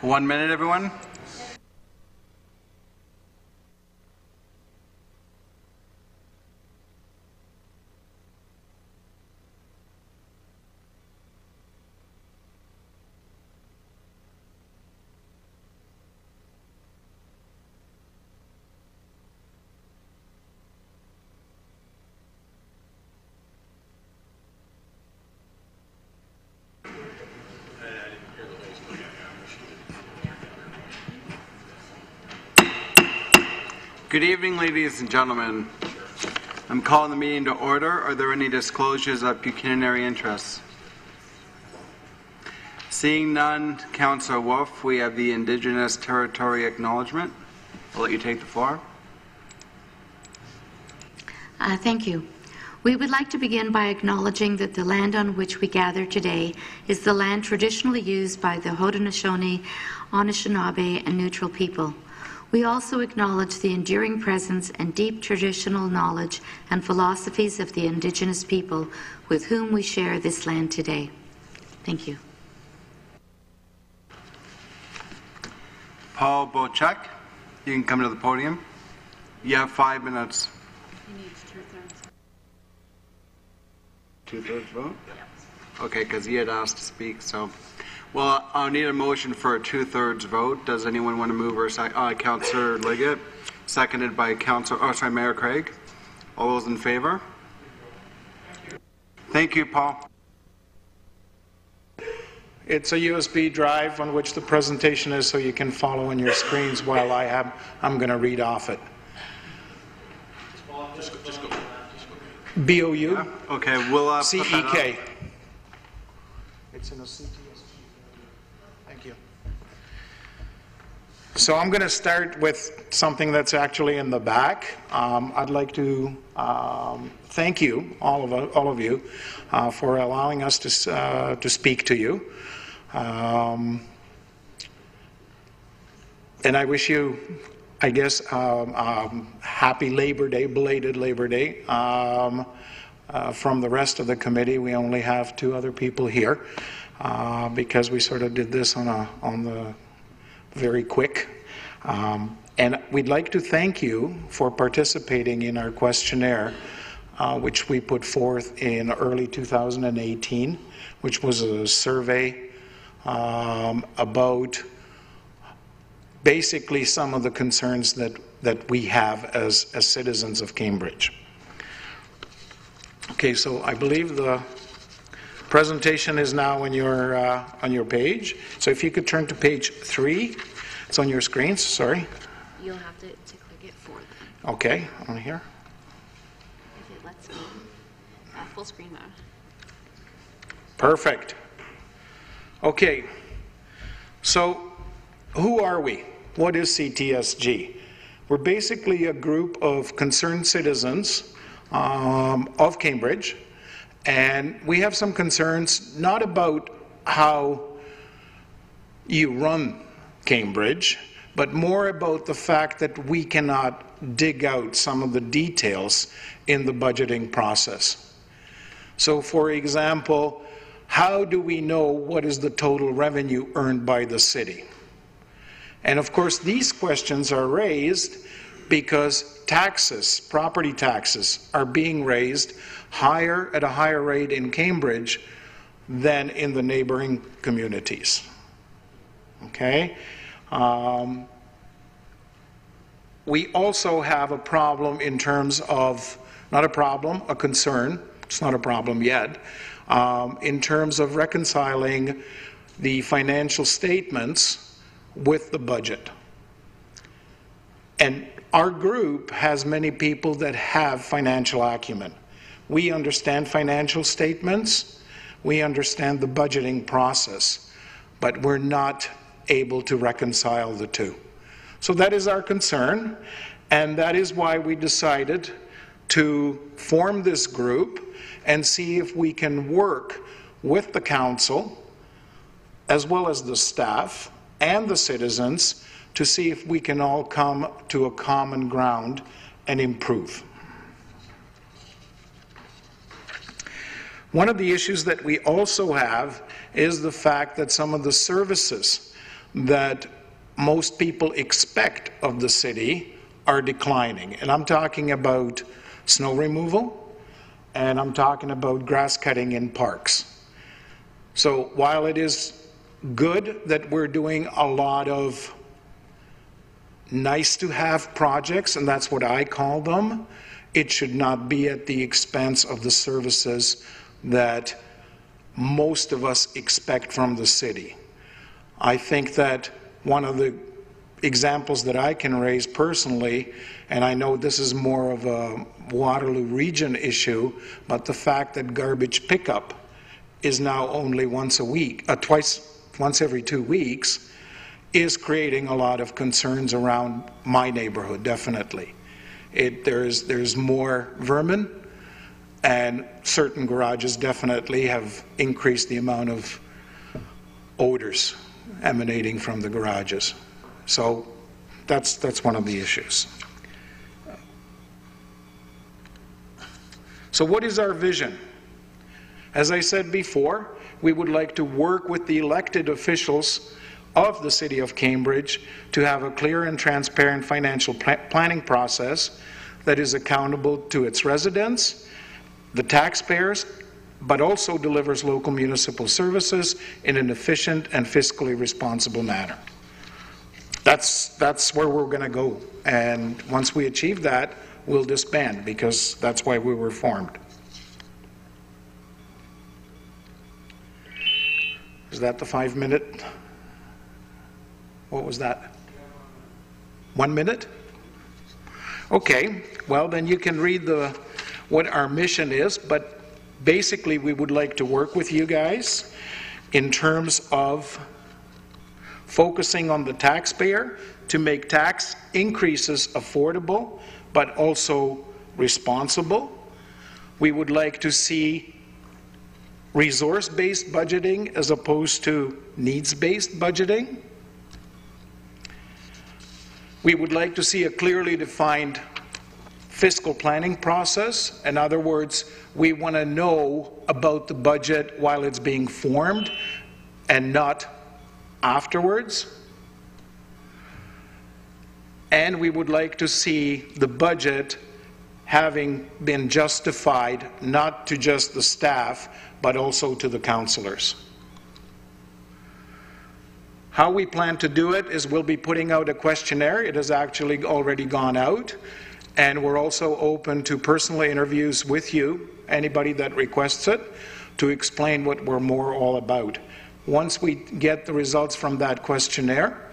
1 minute, everyone. Good evening, ladies and gentlemen. I'm calling the meeting to order. Are there any disclosures of pecuniary interests? Seeing none, Councillor Wolf, we have the Indigenous Territory Acknowledgement. I'll let you take the floor. Thank you. We would like to begin by acknowledging that the land on which we gather today is the land traditionally used by the Haudenosaunee, Anishinaabe, and Neutral people. We also acknowledge the enduring presence and deep traditional knowledge and philosophies of the Indigenous people with whom we share this land today. Thank you. Paul Bochek, you can come to the podium. You have 5 minutes. He needs 2/3. 2/3 vote? Okay, because he had asked to speak, so. Well, I'll need a motion for a 2/3 vote. Does anyone want to move or second? Councillor Liggett, seconded by Mayor Craig. All those in favor? Thank you, Paul. It's a USB drive on which the presentation is, so you can follow on your screens while I'm going to read off it. BOU? Yeah. Okay, we'll CEK. It's in a CTSG. Thank you. So I'm going to start with something that's actually in the back. I'd like to thank you, all of you, for allowing us to speak to you. And I wish you, I guess, happy Labor Day, belated Labor Day. From the rest of the committee, we only have 2 other people here because we sort of did this on the very quick. And we'd like to thank you for participating in our questionnaire, which we put forth in early 2018, which was a survey about basically some of the concerns that we have as citizens of Cambridge. Okay, so I believe the presentation is now on your page. So if you could turn to page 3, it's on your screens. Sorry. You'll have to click it for them. Okay, on here. If it lets me. Full screen mode. Perfect. Okay. So, who are we? What is CTSG? We're basically a group of concerned citizens of Cambridge, and we have some concerns not about how you run Cambridge, but more about the fact that we cannot dig out some of the details in the budgeting process. So, for example, how do we know what is the total revenue earned by the city? And of course, these questions are raised because taxes, property taxes, are being raised at a higher rate in Cambridge than in the neighboring communities. Okay? We also have a problem in terms of, not a problem, a concern, it's not a problem yet, in terms of reconciling the financial statements with the budget. And our group has many people that have financial acumen. We understand financial statements, we understand the budgeting process, but we're not able to reconcile the two. So that is our concern, and that is why we decided to form this group and see if we can work with the council, as well as the staff and the citizens, to see if we can all come to a common ground and improve. One of the issues that we also have is the fact that some of the services that most people expect of the city are declining. And I'm talking about snow removal, and I'm talking about grass cutting in parks. So while it is good that we're doing a lot of nice-to-have projects, and that's what I call them, it should not be at the expense of the services that most of us expect from the city. I think that one of the examples that I can raise personally, and I know this is more of a Waterloo region issue, but the fact that garbage pickup is now only once every 2 weeks, is creating a lot of concerns around my neighborhood, definitely. There's more vermin, and certain garages definitely have increased the amount of odors emanating from the garages. So that's one of the issues. So what is our vision? As I said before, we would like to work with the elected officials of the City of Cambridge to have a clear and transparent financial planning process that is accountable to its residents, the taxpayers, but also delivers local municipal services in an efficient and fiscally responsible manner. That's where we're going to go. And once we achieve that, we'll disband, because that's why we were formed. Is that the 5-minute? What was that? 1 minute? Okay, well then you can read what our mission is, but basically we would like to work with you guys in terms of focusing on the taxpayer to make tax increases affordable but also responsible. We would like to see resource-based budgeting as opposed to needs-based budgeting. We would like to see a clearly defined fiscal planning process. In other words, we want to know about the budget while it's being formed and not afterwards. And we would like to see the budget having been justified not to just the staff but also to the councillors. How we plan to do it is we'll be putting out a questionnaire. It has actually already gone out, and we're also open to personal interviews with you, anybody that requests it, to explain what we're more all about. Once we get the results from that questionnaire,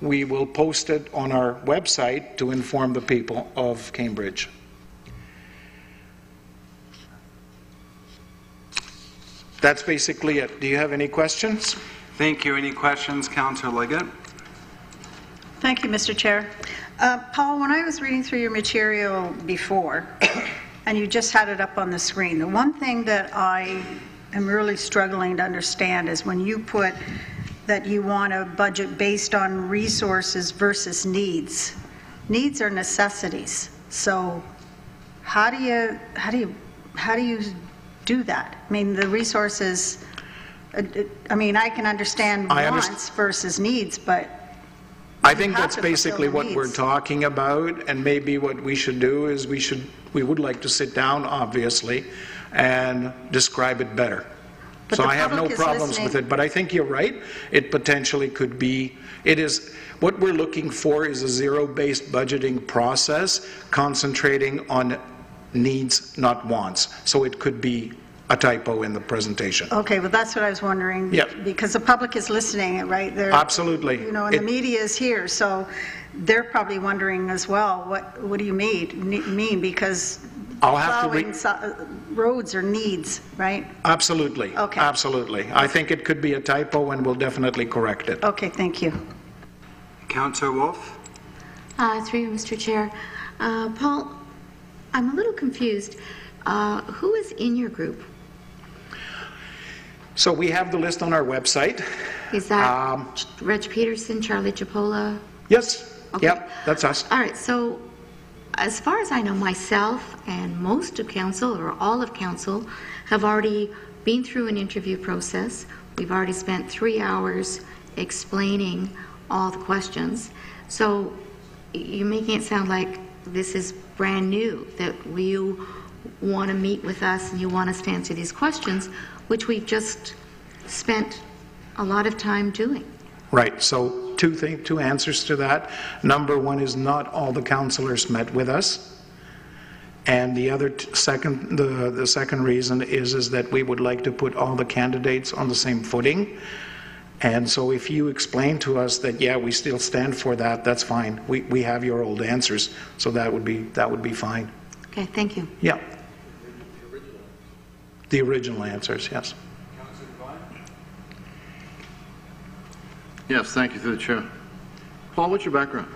we will post it on our website to inform the people of Cambridge. That's basically it. Do you have any questions? Thank you. Any questions, Councillor Liggett? Thank you, Mr. Chair. Paul, when I was reading through your material before, and you just had it up on the screen, the one thing that I am really struggling to understand is when you put that you want a budget based on resources versus needs. Needs are necessities. So how do you do that? I mean, the resources, I mean, I can understand wants versus needs, but I think that's basically what we're talking about, and maybe what we should do is we would like to sit down, obviously, and describe it better. So I have no problems with it, but I think you're right. It potentially could be, what we're looking for is a zero-based budgeting process concentrating on needs, not wants. So it could be a typo in the presentation. Okay, well that's what I was wondering. Yep. Because the public is listening, right? Absolutely. You know, and the media is here, so they're probably wondering as well, what do you mean? Because I'll have plowing roads are needs, right? Absolutely. Okay. Absolutely. I think it could be a typo, and we'll definitely correct it. Okay, thank you. Councillor Wolf? Through you, Mr. Chair. Paul, I'm a little confused. Who is in your group? So we have the list on our website. Is that Reg Peterson, Charlie Chipola? Yes. Okay. Yep, that's us. All right, so as far as I know, myself and most of council, or all of council, have already been through an interview process. We've already spent 3 hours explaining all the questions. So you're making it sound like this is brand new, that you want to meet with us and you want us to answer these questions, which we've just spent a lot of time doing. Right, so two answers to that. Number one is not all the councillors met with us. And the other the second reason is that we would like to put all the candidates on the same footing. And so if you explain to us that, yeah, we still stand for that, that's fine. We have your old answers, so that would be fine. Okay, thank you. Yeah. The original answers, yes. Yes, thank you, through the chair. Paul, what's your background?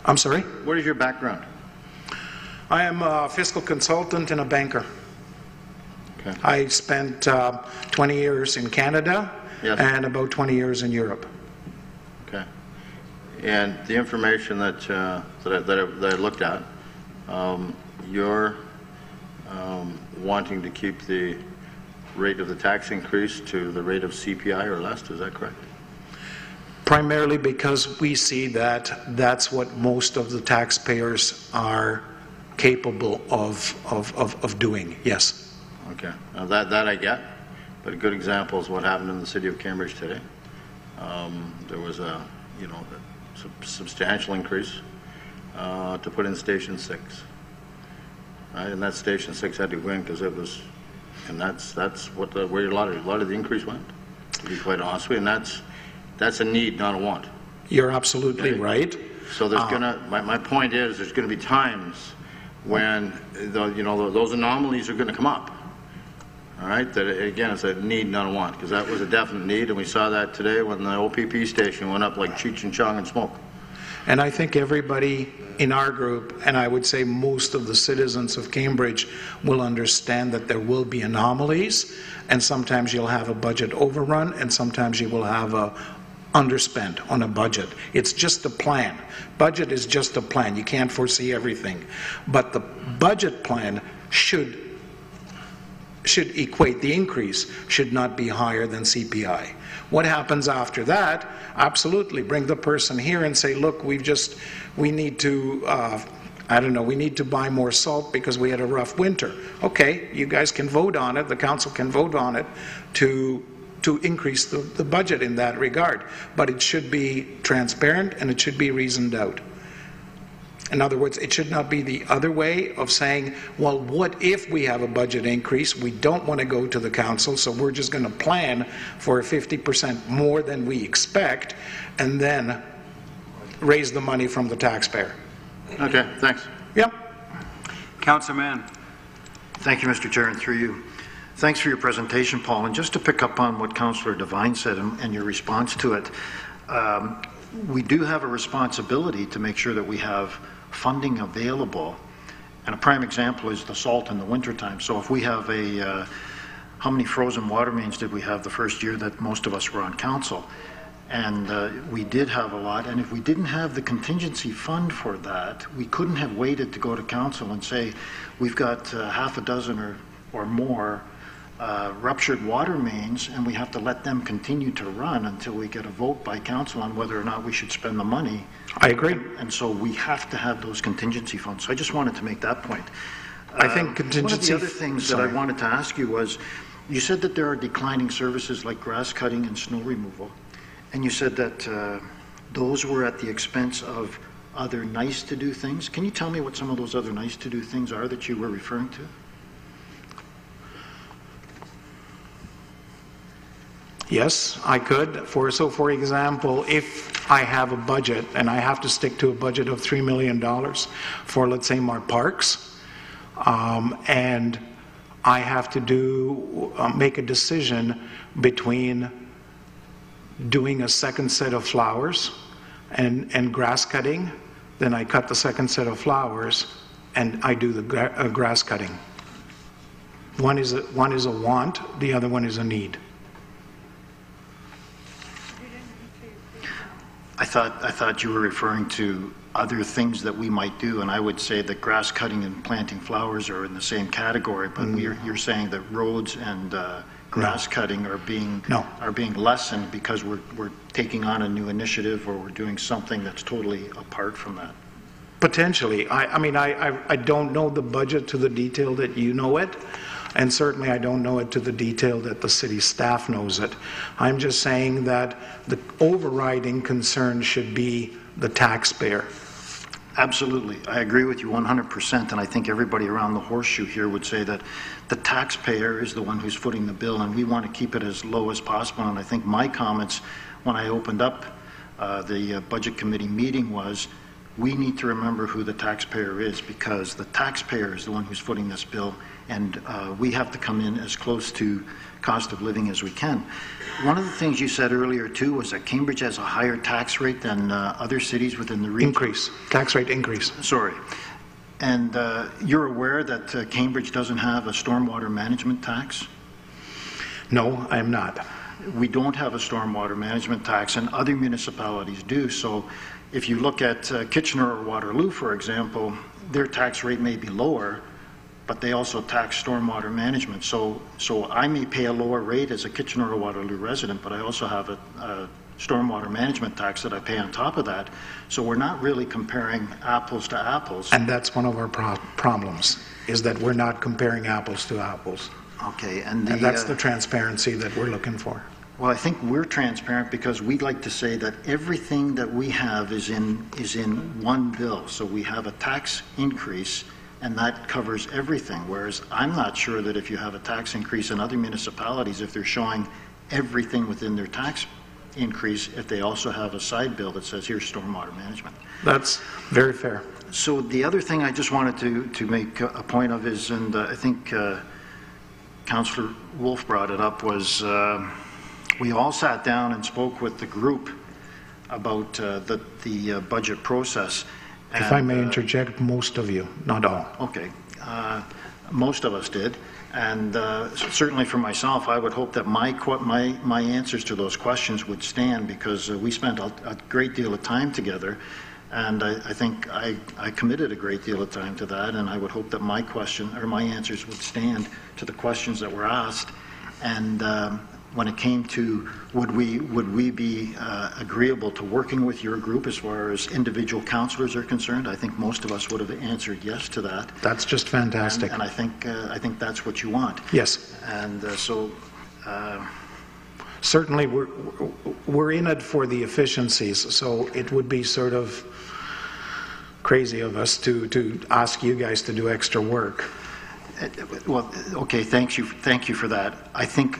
I'm sorry? What is your background? I am a fiscal consultant and a banker. Okay. I spent 20 years in Canada. Yes. And about 20 years in Europe. Okay. And the information that I looked at, you're wanting to keep the rate of the tax increase to the rate of CPI or less, is that correct? Primarily because we see that that's what most of the taxpayers are capable of doing, yes. Okay. Now that I get. But a good example is what happened in the city of Cambridge today. There was a substantial increase to put in Station 6. Right? And that Station 6 had to go in because it was, and that's what where a lot of the increase went, to be quite honest with you. And that's a need, not a want. You're absolutely Okay. right. So there's my point is there's going to be times when those anomalies are going to come up. All right, that again, it's a need, not a want, because that was a definite need, and we saw that today when the OPP station went up like Cheech and Chong and smoke. And I think everybody in our group, and I would say most of the citizens of Cambridge, will understand that there will be anomalies, and sometimes you'll have a budget overrun, and sometimes you will have a underspent on a budget. It's just a plan. Budget is just a plan. You can't foresee everything. But the budget plan should equate, the increase should not be higher than CPI. What happens after that? Absolutely, bring the person here and say, look, we need to, we need to buy more salt because we had a rough winter. Okay, you guys can vote on it, the council can vote on it to increase the budget in that regard. But it should be transparent and it should be reasoned out. In other words, it should not be the other way of saying, well, what if we have a budget increase? We don't want to go to the council, so we're just going to plan for 50% more than we expect and then raise the money from the taxpayer. Okay, thanks. Yep. Councillor Mann. Thank you, Mr. Chair, and through you. Thanks for your presentation, Paul. And just to pick up on what Councillor Devine said and your response to it, we do have a responsibility to make sure that we have funding available, and a prime example is the salt in the wintertime. So if we have how many frozen water mains did we have the first year that most of us were on council? And we did have a lot, and if we didn't have the contingency fund for that, we couldn't have waited to go to council and say, we've got half a dozen or more ruptured water mains, and we have to let them continue to run until we get a vote by council on whether or not we should spend the money. I agree. And so we have to have those contingency funds. So I just wanted to make that point. I think contingency... One of the other things that I wanted to ask you was, you said that there are declining services like grass cutting and snow removal, and you said that those were at the expense of other nice-to-do things. Can you tell me what some of those other nice-to-do things are that you were referring to? Yes, I could. For example, if I have a budget and I have to stick to a budget of $3 million for, let's say, my parks, and I have to make a decision between doing a second set of flowers and grass cutting, then I cut the second set of flowers and I do the grass cutting. One is a want, the other one is a need. I thought you were referring to other things that we might do, and I would say that grass cutting and planting flowers are in the same category, but you're saying that roads and grass cutting are being lessened because we're taking on a new initiative or we're doing something that's totally apart from that? Potentially. I mean, I don't know the budget to the detail that you know it, and certainly I don't know it to the detail that the city staff knows it. I'm just saying that the overriding concern should be the taxpayer. Absolutely. I agree with you 100%, and I think everybody around the horseshoe here would say that the taxpayer is the one who's footing the bill, and we want to keep it as low as possible. And I think my comments when I opened up the Budget Committee meeting was, we need to remember who the taxpayer is, because the taxpayer is the one who's footing this bill, and we have to come in as close to cost of living as we can. One of the things you said earlier too was that Cambridge has a higher tax rate than other cities within the region. Increase. Tax rate increase. Sorry. And you're aware that Cambridge doesn't have a stormwater management tax? No, I'm not. We don't have a stormwater management tax, and other municipalities do. So if you look at Kitchener or Waterloo, for example, their tax rate may be lower, but they also tax stormwater management. So I may pay a lower rate as a Kitchener or Waterloo resident, but I also have a stormwater management tax that I pay on top of that. So we're not really comparing apples to apples. And that's one of our problems, is that we're not comparing apples to apples. Okay, and that's the transparency that we're looking for. Well, I think we're transparent because we'd like to say that everything that we have is in one bill. So we have a tax increase, and that covers everything. Whereas I'm not sure that if you have a tax increase in other municipalities, if they're showing everything within their tax increase, if they also have a side bill that says, here's stormwater management. That's very fair. So the other thing I just wanted to make a point of is, and I think Councillor Wolf brought it up, was we all sat down and spoke with the group about the budget process. If I may interject, most of you, not all. Okay. Most of us did. And certainly for myself, I would hope that my answers to those questions would stand, because we spent a great deal of time together. And I think I committed a great deal of time to that, and I would hope that my answers would stand to the questions that were asked. And when it came to would we be agreeable to working with your group as far as individual councillors are concerned, I think most of us would have answered yes to that. That's just fantastic. And I think that's what you want. Yes. And certainly we're in it for the efficiencies, so it would be sort of crazy of us to ask you guys to do extra work. Well, okay, thank you for that. I think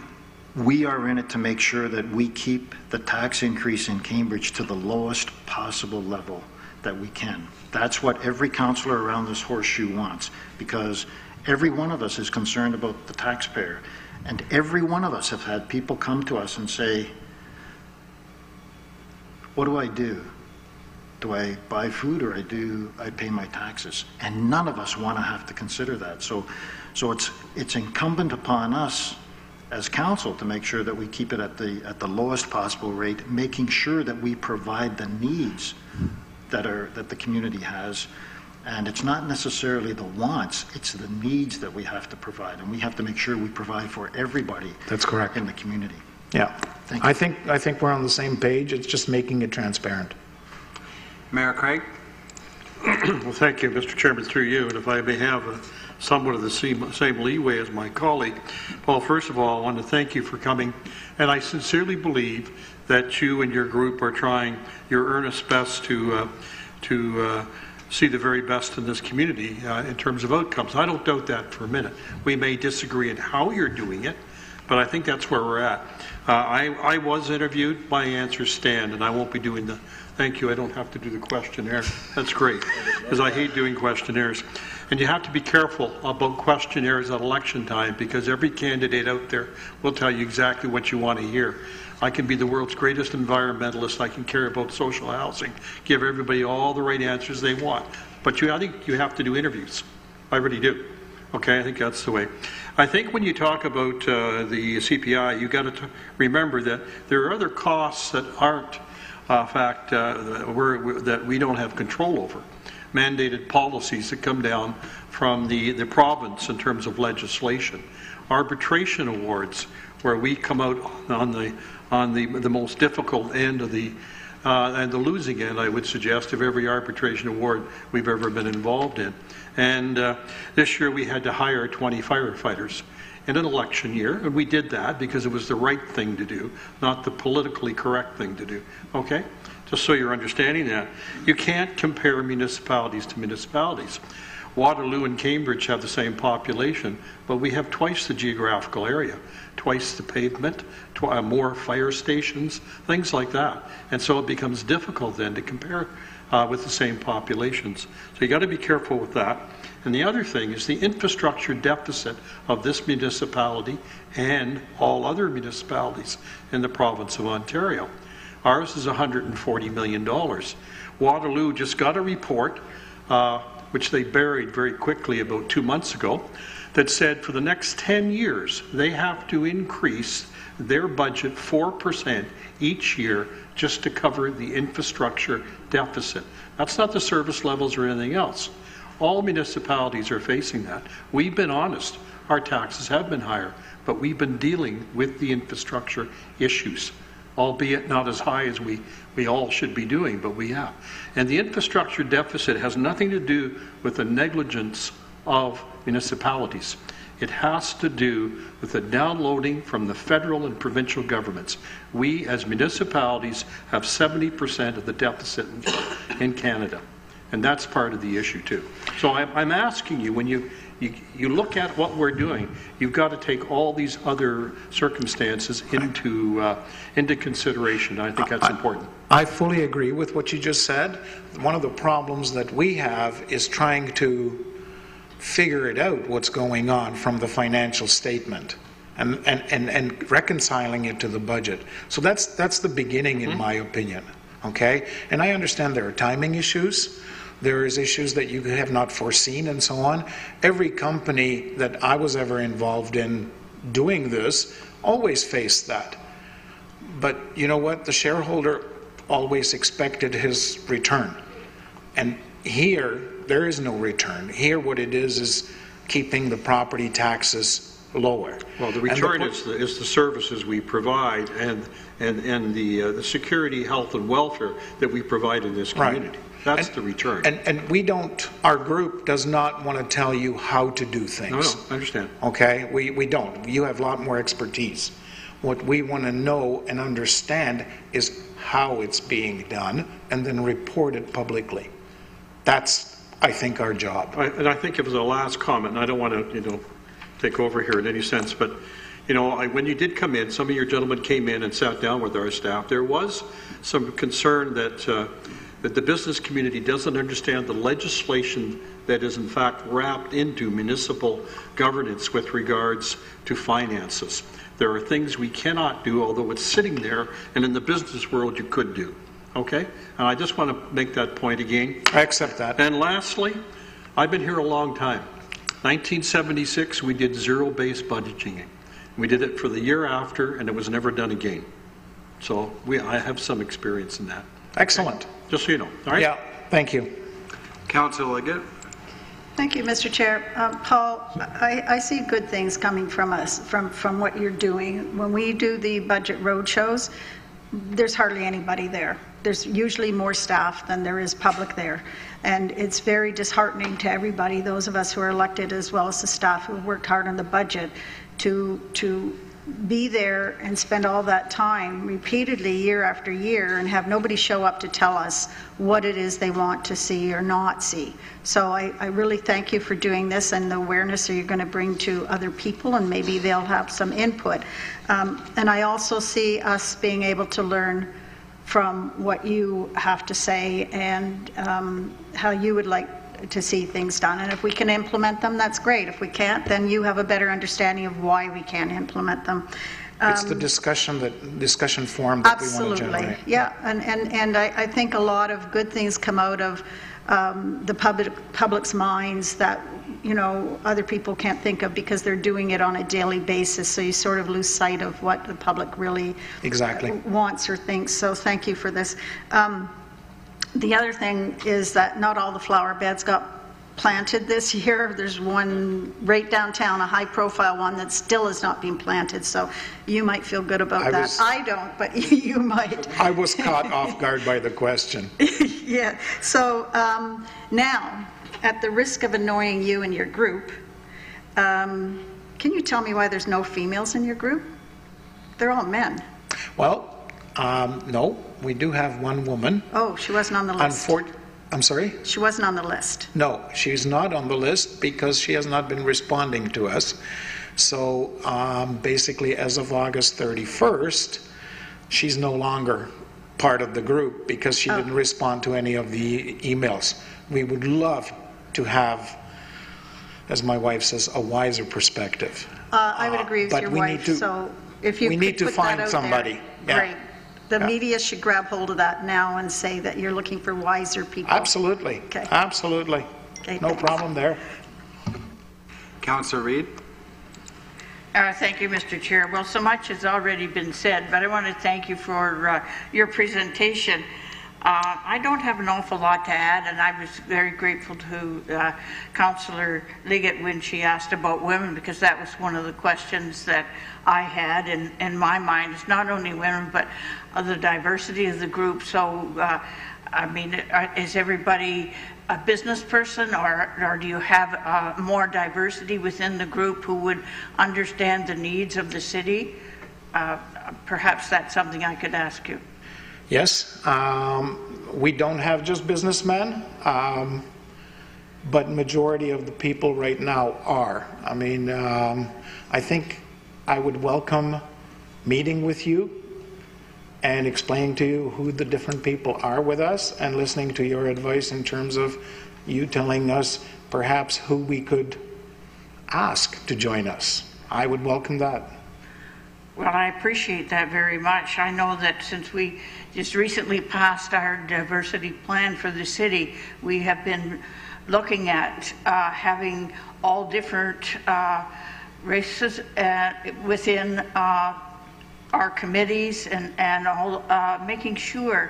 we are in it to make sure that we keep the tax increase in Cambridge to the lowest possible level that we can. That's what every councillor around this horseshoe wants, because every one of us is concerned about the taxpayer. And every one of us have had people come to us and say, what do I do? Do I buy food, or I pay my taxes? And none of us want to have to consider that. So it's incumbent upon us as council to make sure that we keep it at the lowest possible rate, making sure that we provide the needs that the community has. And it's not necessarily the wants, it's the needs that we have to provide, and we have to make sure we provide for everybody. That's correct. In the community. Yeah. Thank you. I think we're on the same page. It's just making it transparent. Mayor Craig? Well, thank you, Mr. Chairman, through you. And if I may have somewhat of the same leeway as my colleague. Well, first of all, I want to thank you for coming. And I sincerely believe that you and your group are trying your earnest best to see the very best in this community in terms of outcomes. I don't doubt that for a minute. We may disagree in how you're doing it, but I think that's where we're at. I was interviewed. My answers stand, and I won't be doing the thank you. I don't have to do the questionnaire. That's great, because I hate doing questionnaires. And you have to be careful about questionnaires at election time, because every candidate out there will tell you exactly what you want to hear. I can be the world's greatest environmentalist. I can care about social housing, give everybody all the right answers they want. But I think you have to do interviews. I really do. Okay, I think that's the way. I think when you talk about the CPI, you got to remember that there are other costs that aren't that we don't have control over. Mandated policies that come down from the province in terms of legislation. Arbitration awards, where we come out on the most difficult end of the and the losing end, I would suggest, of every arbitration award we've ever been involved in. And this year we had to hire 20 firefighters in an election year, and we did that because it was the right thing to do, not the politically correct thing to do. Okay? Just so you're understanding that. You can't compare municipalities to municipalities. Waterloo and Cambridge have the same population, but we have twice the geographical area, twice the pavement, more fire stations, things like that. And so it becomes difficult then to compare with the same populations. So you got to be careful with that. And the other thing is the infrastructure deficit of this municipality and all other municipalities in the province of Ontario. Ours is $140 million. Waterloo just got a report, which they buried very quickly about 2 months ago, that said for the next 10 years they have to increase their budget 4% each year just to cover the infrastructure deficit. That's not the service levels or anything else. All municipalities are facing that. We've been honest. Our taxes have been higher, but we've been dealing with the infrastructure issues, albeit not as high as we all should be doing, but we have. And the infrastructure deficit has nothing to do with the negligence of municipalities. It has to do with the downloading from the federal and provincial governments. We, as municipalities, have 70% of the deficit in Canada. And that's part of the issue, too. So I'm asking you, when you look at what we're doing, you've got to take all these other circumstances into consideration. I think that's important. I fully agree with what you just said. One of the problems that we have is trying to figure it out, what's going on from the financial statement, and reconciling it to the budget. So that's the beginning, in my opinion. Okay? And I understand there are timing issues. There is issues that you have not foreseen and so on. Every company that I was ever involved in doing this always faced that. But you know what? The shareholder always expected his return. And here, there is no return. Here, what it is keeping the property taxes lower. Well, the return is the services we provide and the security, health, and welfare that we provide in this community. Right. That's the return. And we don't, our group does not want to tell you how to do things. No, I understand. Okay? We don't. You have a lot more expertise. What we want to know and understand is how it's being done and then report it publicly. That's, I think, our job. And I think it was a last comment, and I don't want to, take over here in any sense, but, when you did come in, some of your gentlemen came in and sat down with our staff. There was some concern that the business community doesn't understand the legislation that is in fact wrapped into municipal governance with regards to finances. There are things we cannot do, although it's sitting there, and in the business world you could do. Okay? And I just want to make that point again. I accept that. And lastly, I've been here a long time. 1976, we did zero-based budgeting. We did it for the year after, and it was never done again. So I have some experience in that. Excellent. Okay? Just so you know. All right? Yeah, thank you. Councillor Liggett. Thank you, Mr. Chair. Paul, I see good things coming from us, from what you're doing. When we do the budget roadshows, there's hardly anybody there. There's usually more staff than there is public there. And it's very disheartening to everybody, those of us who are elected as well as the staff who have worked hard on the budget, to be there and spend all that time repeatedly year after year and have nobody show up to tell us what it is they want to see or not see. So I really thank you for doing this and the awareness that you're going to bring to other people, and maybe they'll have some input. And I also see us being able to learn from what you have to say and how you would like to see things done. And if we can implement them, that's great. If we can't, then you have a better understanding of why we can't implement them. It's the discussion forum that we want to generate. Absolutely, yeah. And I think a lot of good things come out of the public's minds that other people can't think of because they're doing it on a daily basis. So you sort of lose sight of what the public really wants or thinks. So thank you for this. The other thing is that not all the flower beds got planted this year. There's one right downtown, a high-profile one that still has not been planted, so you might feel good about that. I don't, but you might. I was caught off guard by the question. Yeah, so now, at the risk of annoying you and your group, can you tell me why there's no females in your group? They're all men. Well, no, we do have one woman. Oh, she wasn't on the list. I'm sorry? She wasn't on the list. No, she's not on the list because she has not been responding to us. So basically, as of August 31st, she's no longer part of the group because she didn't respond to any of the emails. We would love to have, as my wife says, a wiser perspective. I would agree with your wife, so if you we could need to put that find out somebody. there, Yeah. great. The media should grab hold of that now and say that you're looking for wiser people. Absolutely. Okay. Absolutely. Okay, No thanks. problem there. Councillor Reid? Thank you, Mr. Chair. Well, so much has already been said, but I want to thank you for your presentation. I don't have an awful lot to add, and I was very grateful to Councillor Liggett when she asked about women, because that was one of the questions that I had in my mind. It's not only women, but the diversity of the group. So, I mean, is everybody a business person, or do you have more diversity within the group who would understand the needs of the city? Perhaps that's something I could ask you. Yes, we don't have just businessmen, but majority of the people right now are. I mean, I think I would welcome meeting with you and explaining to you who the different people are with us and listening to your advice in terms of you telling us perhaps who we could ask to join us. I would welcome that. Well, I appreciate that very much. I know that since we just recently passed our diversity plan for the city, we have been looking at having all different races within our committees and all, making sure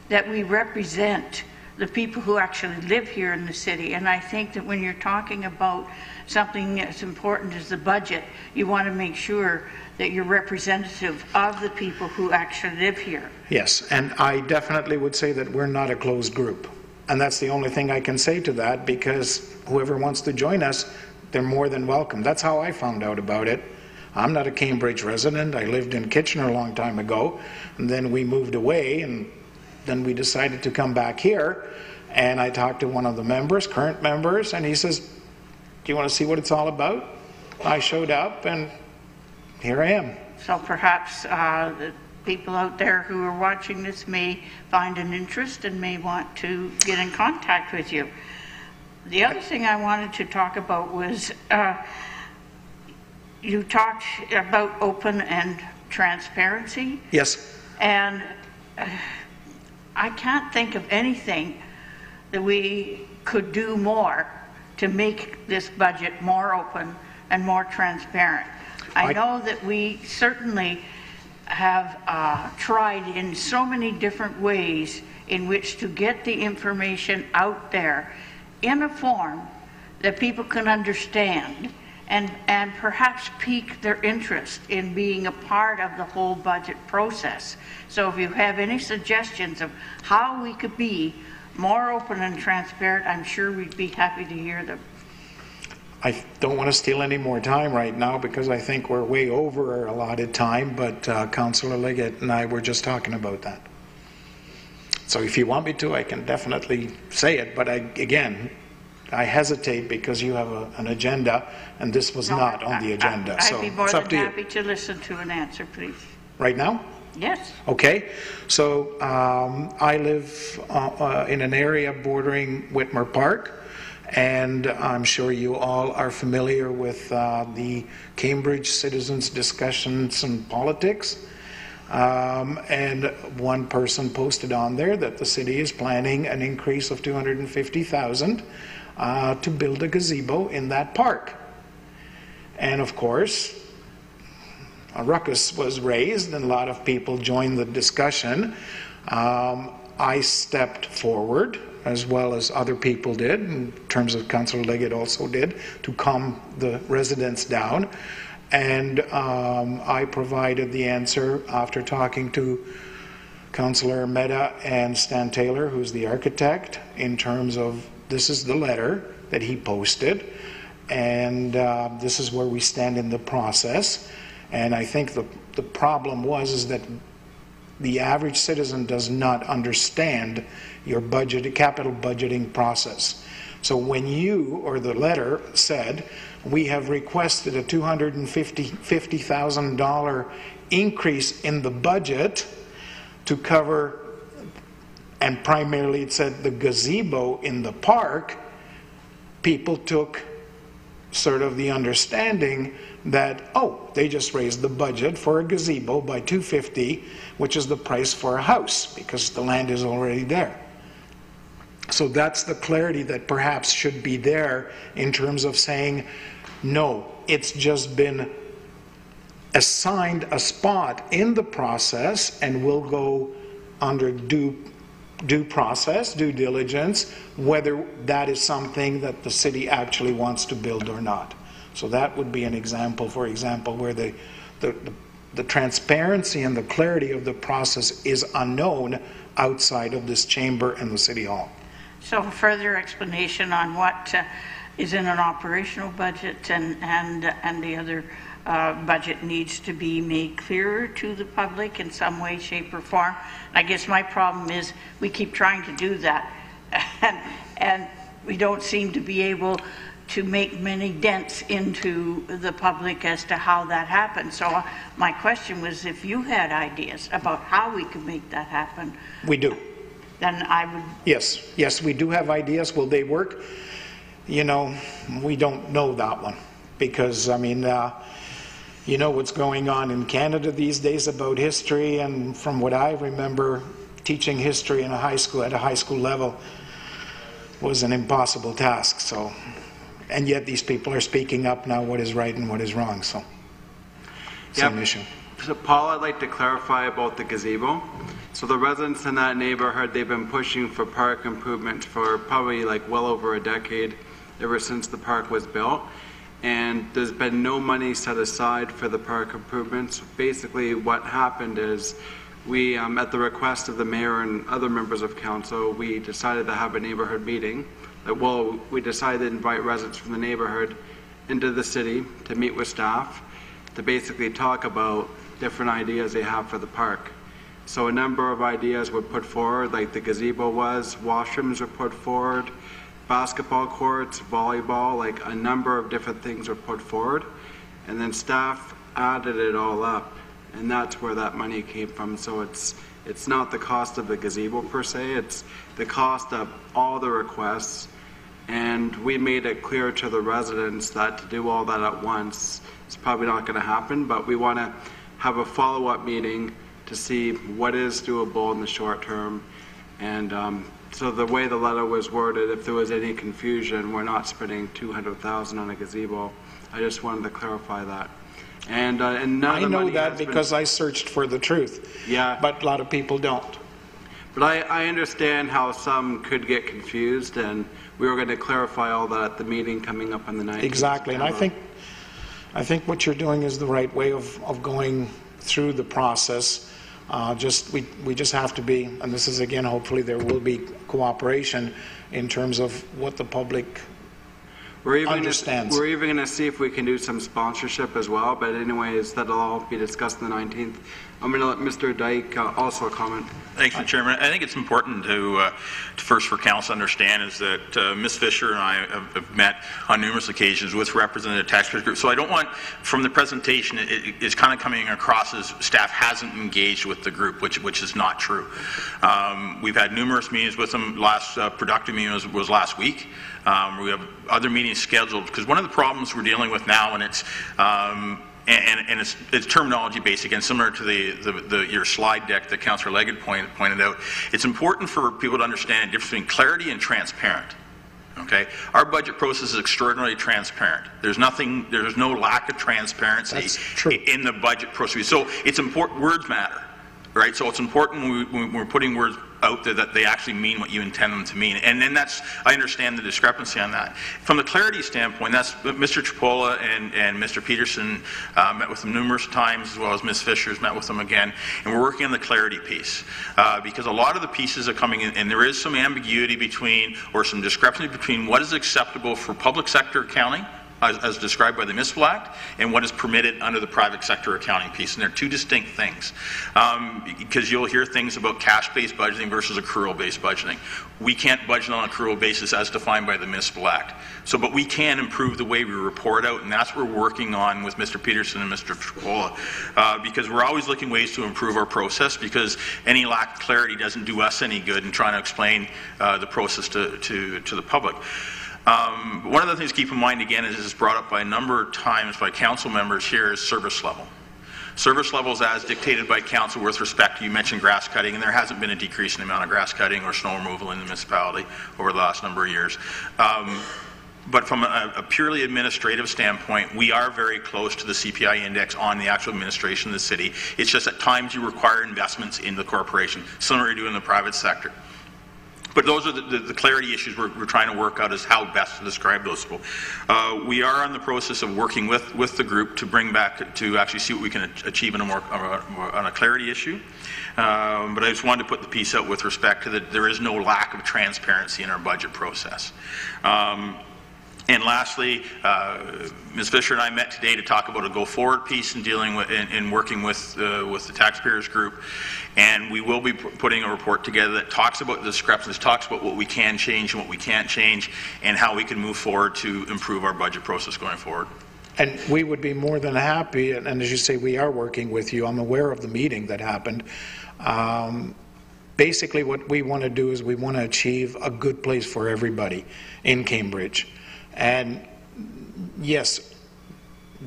that we represent the people who actually live here in the city. And I think that when you're talking about something as important as the budget, you want to make sure that you're representative of the people who actually live here. Yes, and I definitely would say that we're not a closed group. And that's the only thing I can say to that, because whoever wants to join us, they're more than welcome. That's how I found out about it. I'm not a Cambridge resident. I lived in Kitchener a long time ago, and then we moved away, and then we decided to come back here, and I talked to one of the members, current members, and he says, do you want to see what it's all about? I showed up, and here I am. So perhaps the people out there who are watching this may find an interest and may want to get in contact with you. The other thing I wanted to talk about was you talked about open and transparency. Yes. And I can't think of anything that we could do more to make this budget more open and more transparent. I know that we certainly have tried in so many different ways in which to get the information out there in a form that people can understand and perhaps pique their interest in being a part of the whole budget process. So if you have any suggestions of how we could be more open and transparent, I'm sure we'd be happy to hear them. I don't want to steal any more time right now because I think we're way over our allotted time, but Councillor Liggett and I were just talking about that. So if you want me to, I can definitely say it, but again, I hesitate because you have an agenda, and this was not on the agenda. I'd be more it's up than to happy to listen to an answer, please. Right now? Yes. Okay. So I live in an area bordering Whitmer Park, and I'm sure you all are familiar with the Cambridge Citizens Discussions and Politics. And one person posted on there that the city is planning an increase of $250,000 to build a gazebo in that park. And of course, a ruckus was raised and a lot of people joined the discussion. I stepped forward as well as other people did, in terms of Councillor Leggett also did, to calm the residents down. And I provided the answer after talking to Councillor Mehta and Stan Taylor, who's the architect, in terms of this is the letter that he posted, and this is where we stand in the process. And I think the problem is that the average citizen does not understand your capital budgeting process. So when you, or the letter said, we have requested a $250,000 increase in the budget to cover, and primarily it said the gazebo in the park, people took sort of the understanding that, oh, they just raised the budget for a gazebo by $250,000, which is the price for a house, because the land is already there. So that's the clarity that perhaps should be there in terms of saying, no, it's just been assigned a spot in the process and will go under due process, due diligence, whether that is something that the city actually wants to build or not. So that would be an example, for example, where the transparency and the clarity of the process is unknown outside of this chamber and the City Hall. So a further explanation on what is in an operational budget and the other budget needs to be made clearer to the public in some way, shape, or form. I guess my problem is we keep trying to do that, and we don't seem to be able to make many dents into the public as to how that happens. So my question was, if you had ideas about how we could make that happen. We do. Then I would. Yes, we do have ideas. Will they work? You know, we don't know that one, because, I mean, you know what's going on in Canada these days about history, and from what I remember, teaching history in a high school, at a high school level, was an impossible task. So, and yet these people are speaking up now what is right and what is wrong. So, same issue. So, Paul, I'd like to clarify about the gazebo. So the residents in that neighborhood, they've been pushing for park improvement for probably like well over a decade, ever since the park was built. And there's been no money set aside for the park improvements. Basically what happened is we, at the request of the mayor and other members of council, we decided to have a neighborhood meeting. Well, we decided to invite residents from the neighborhood into the city to meet with staff to basically talk about different ideas they have for the park. So a number of ideas were put forward, like the gazebo was, washrooms were put forward, basketball courts, volleyball, like a number of different things were put forward. And then staff added it all up, and that's where that money came from. So it's not the cost of the gazebo per se, it's the cost of all the requests. And we made it clear to the residents that to do all that at once is probably not going to happen, but we want to have a follow-up meeting to see what is doable in the short term. And so the way the letter was worded, if there was any confusion, we're not spending $200,000 on a gazebo. I just wanted to clarify that. And none I of the know money that has because I searched for the truth. Yeah. But a lot of people don't. But I understand how some could get confused, and we were going to clarify all that at the meeting coming up on the 19th. Exactly, and I think what you're doing is the right way of going through the process. We just have to be, and this is again, hopefully there will be cooperation in terms of what the public understands. We're even going to see if we can do some sponsorship as well, but anyways, that'll all be discussed on the 19th. I'm going to let Mr. Dyke also comment. Thanks, Mr. Chairman. I think it's important to first for council to understand is that Ms. Fisher and I have met on numerous occasions with representative taxpayers groups. So I don't want, from the presentation, it's kind of coming across as staff hasn't engaged with the group, which is not true. We've had numerous meetings with them. Last productive meeting was last week. We have other meetings scheduled because one of the problems we're dealing with now, and it's and it's terminology based, again, similar to your slide deck that Councillor Leggett pointed out. It's important for people to understand the difference between clarity and transparent. Okay, our budget process is extraordinarily transparent. There's no lack of transparency in the budget process. So it's important. Words matter, right? So it's important when we're putting words out there that they actually mean what you intend them to mean. And then I understand the discrepancy on that. From the clarity standpoint, that's Mr. Chipola and Mr. Peterson met with them numerous times, as well as Ms. Fisher's met with them again, and we're working on the clarity piece. Because a lot of the pieces are coming in, and there is some ambiguity between, or some discrepancy between what is acceptable for public sector accounting, as described by the Municipal Act, and what is permitted under the private sector accounting piece. And they're two distinct things. Because you'll hear things about cash-based budgeting versus accrual-based budgeting. We can't budget on an accrual basis as defined by the Municipal Act. But we can improve the way we report out, and that's what we're working on with Mr. Peterson and Mr. Chipola. Because we're always looking ways to improve our process, because any lack of clarity doesn't do us any good in trying to explain the process to the public. One of the things to keep in mind, again, is brought up by a number of times by council members here, is service level. Service levels as dictated by council with respect to, you mentioned grass cutting, and there hasn't been a decrease in the amount of grass cutting or snow removal in the municipality over the last number of years. But from a purely administrative standpoint, we are very close to the CPI index on the actual administration of the city. It's just at times you require investments in the corporation, similar to in the private sector. But those are the clarity issues we're trying to work out, is how best to describe those people. We are in the process of working with the group to bring back, to actually see what we can achieve in on a clarity issue. But I just wanted to put the piece out with respect to that there is no lack of transparency in our budget process. And lastly, Ms. Fisher and I met today to talk about a go-forward piece in dealing with, in working with the taxpayers group, and we will be putting a report together that talks about the discrepancies, talks about what we can change and what we can't change, and how we can move forward to improve our budget process going forward. And we would be more than happy, and as you say, we are working with you. I'm aware of the meeting that happened. Basically, what we want to do is we want to achieve a good place for everybody in Cambridge. And yes,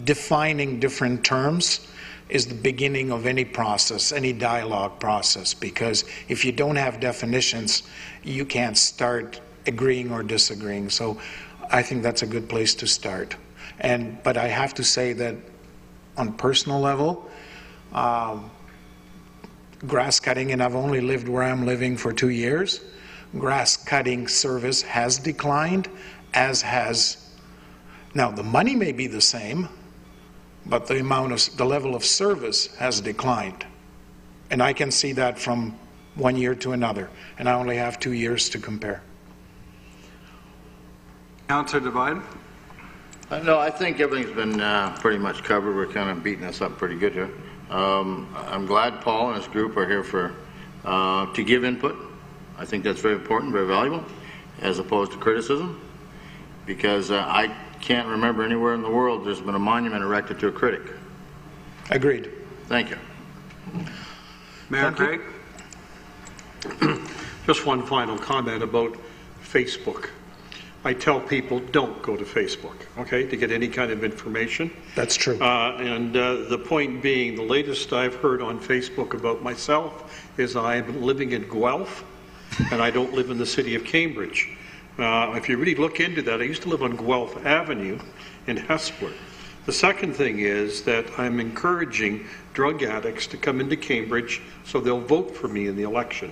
defining different terms is the beginning of any process, any dialogue process, because if you don't have definitions, you can't start agreeing or disagreeing. So I think that's a good place to start. But I have to say that on a personal level, grass cutting, and I've only lived where I'm living for 2 years, grass cutting service has declined, as has, now the money may be the same, but the level of service has declined. And I can see that from 1 year to another, and I only have 2 years to compare. Councillor Devine? No, I think everything's been pretty much covered. We're kind of beating us up pretty good here. I'm glad Paul and his group are here to give input. I think that's very important, very valuable, as opposed to criticism. Because I can't remember anywhere in the world there's been a monument erected to a critic. Agreed. Thank you. Mayor Craig? Just one final comment about Facebook. I tell people, don't go to Facebook, okay, to get any kind of information. That's true. The point being, the latest I've heard on Facebook about myself is I'm living in Guelph, and I don't live in the city of Cambridge. If you really look into that, I used to live on Guelph Avenue in Hespeler. The second thing is that I'm encouraging drug addicts to come into Cambridge so they'll vote for me in the election.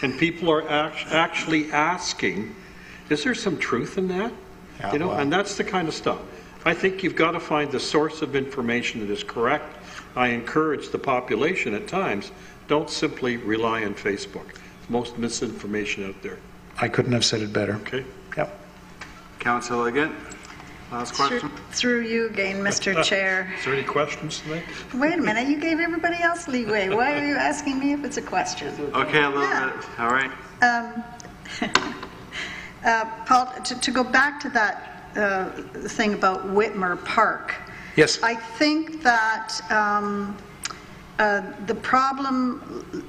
And people are actually asking, is there some truth in that? Yeah, you know, well. and that's the kind of stuff. I think you've got to find the source of information that is correct. I encourage the population at times, don't simply rely on Facebook. There's most misinformation out there. I couldn't have said it better. Okay. Yep. Councillor Liggett, last question. Through you again, Mr. Chair. Is there any questions tonight? Wait a minute, you gave everybody else leeway. Why are you asking me if it's a question? Okay, a little bit. All right. Paul, to go back to that thing about Whitmer Park. Yes. I think that the problem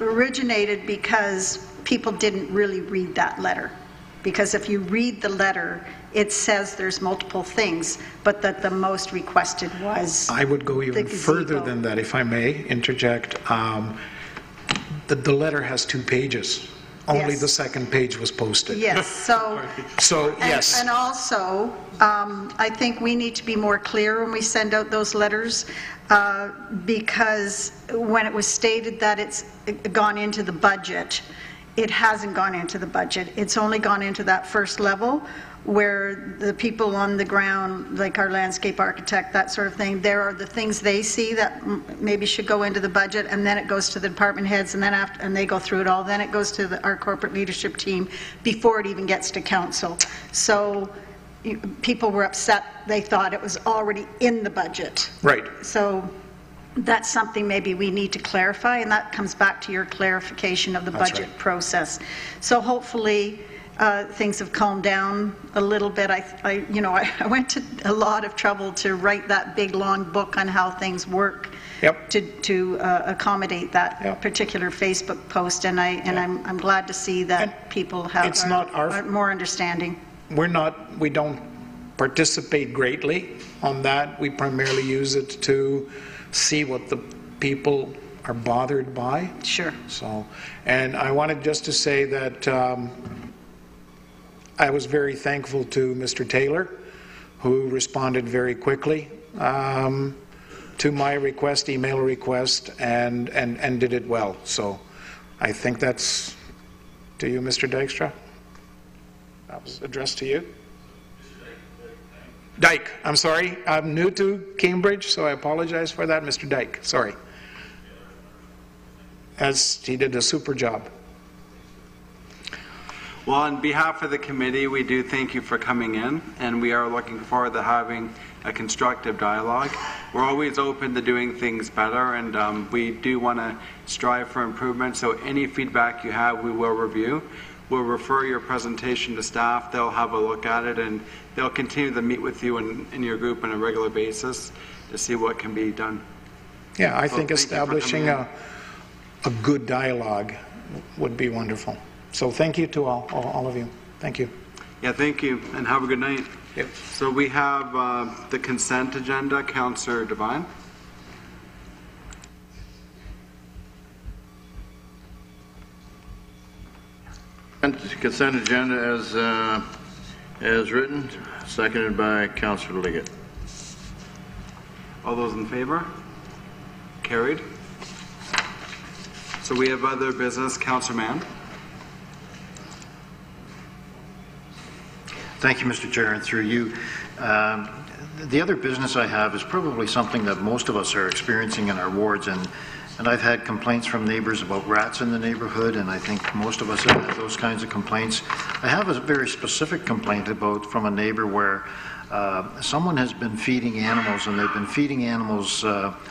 originated because people didn't really read that letter. Because if you read the letter, it says there's multiple things, but that the most requested was I would go even further than that, if I may interject. The letter has 2 pages. only Yes. the second page was posted. Yes, so... So, yes. And also, I think we need to be more clear when we send out those letters, because when it was stated that it's gone into the budget, it hasn't gone into the budget. It's only gone into that first level, where the people on the ground, like our landscape architect, that sort of thing, there are the things they see that maybe should go into the budget, and then it goes to the department heads, and then after, and they go through it all, then it goes to our corporate leadership team before it even gets to council. So people were upset. They thought it was already in the budget. Right. So that's something maybe we need to clarify, and that comes back to your clarification of the That's budget right. process. So hopefully things have calmed down a little bit. I went to a lot of trouble to write that big long book on how things work. Yep. To accommodate that Yep. particular Facebook post, and I'm glad to see that people it's not our- are more understanding. We don't participate greatly on that. We primarily use it to see what the people are bothered by. Sure. So, and I wanted just to say that I was very thankful to Mr. Taylor, who responded very quickly to my request, email request, and did it well. So I think that's to you, Mr. Dykstra. That was addressed to you. Dyke, I'm sorry. I'm new to Cambridge, so I apologize for that, Mr. Dyke. Sorry. As he did a super job. Well, on behalf of the committee, we do thank you for coming in, and we are looking forward to having a constructive dialogue. We're always open to doing things better, and we do want to strive for improvement, so any feedback you have, we will review. We'll refer your presentation to staff. They'll have a look at it, and they'll continue to meet with you in your group on a regular basis to see what can be done. Yeah, I think thank you for establishing coming a good dialogue would be wonderful. So thank you to all of you. Thank you. Yeah, thank you, and have a good night. Yep. So we have the consent agenda. Councillor Devine. Consent agenda as written, seconded by Councillor Liggett. All those in favor? Carried. So we have other business. Councillor Mann. Thank you, Mr. Chair, and through you. The other business I have is probably something that most of us are experiencing in our wards, and I've had complaints from neighbors about rats in the neighborhood, and I think most of us have had those kinds of complaints. I have a very specific complaint from a neighbor where someone has been feeding animals, and they've been feeding animals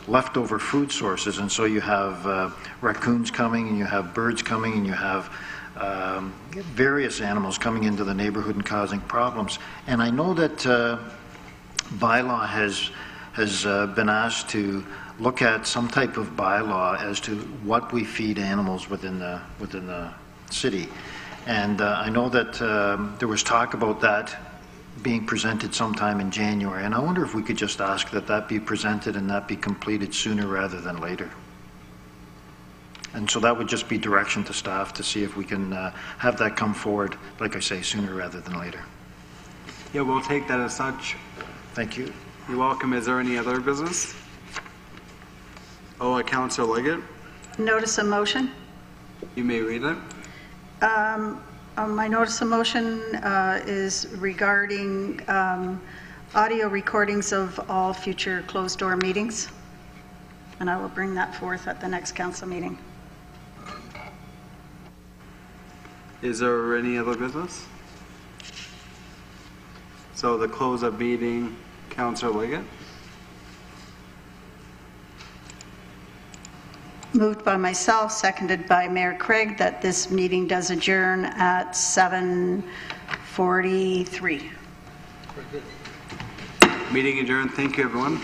leftover food sources, and so you have raccoons coming, and you have birds coming, and you have various animals coming into the neighborhood and causing problems. And I know that bylaw has been asked to look at some type of bylaw as to what we feed animals within the city. And I know that there was talk about that being presented sometime in January, and I wonder if we could just ask that be presented and that be completed sooner rather than later. And so that would just be direction to staff to see if we can have that come forward, like I say, sooner rather than later. Yeah, we'll take that as such. Thank you. You're welcome. Is there any other business? Oh, Councillor Liggett, Notice of motion. you may read it. My notice of motion is regarding audio recordings of all future closed-door meetings, and I will bring that forth at the next council meeting. Is there any other business? So the close of meeting, Councillor Liggett. Moved by myself, seconded by Mayor Craig, that this meeting does adjourn at 7:43. Meeting adjourned. Thank you, everyone.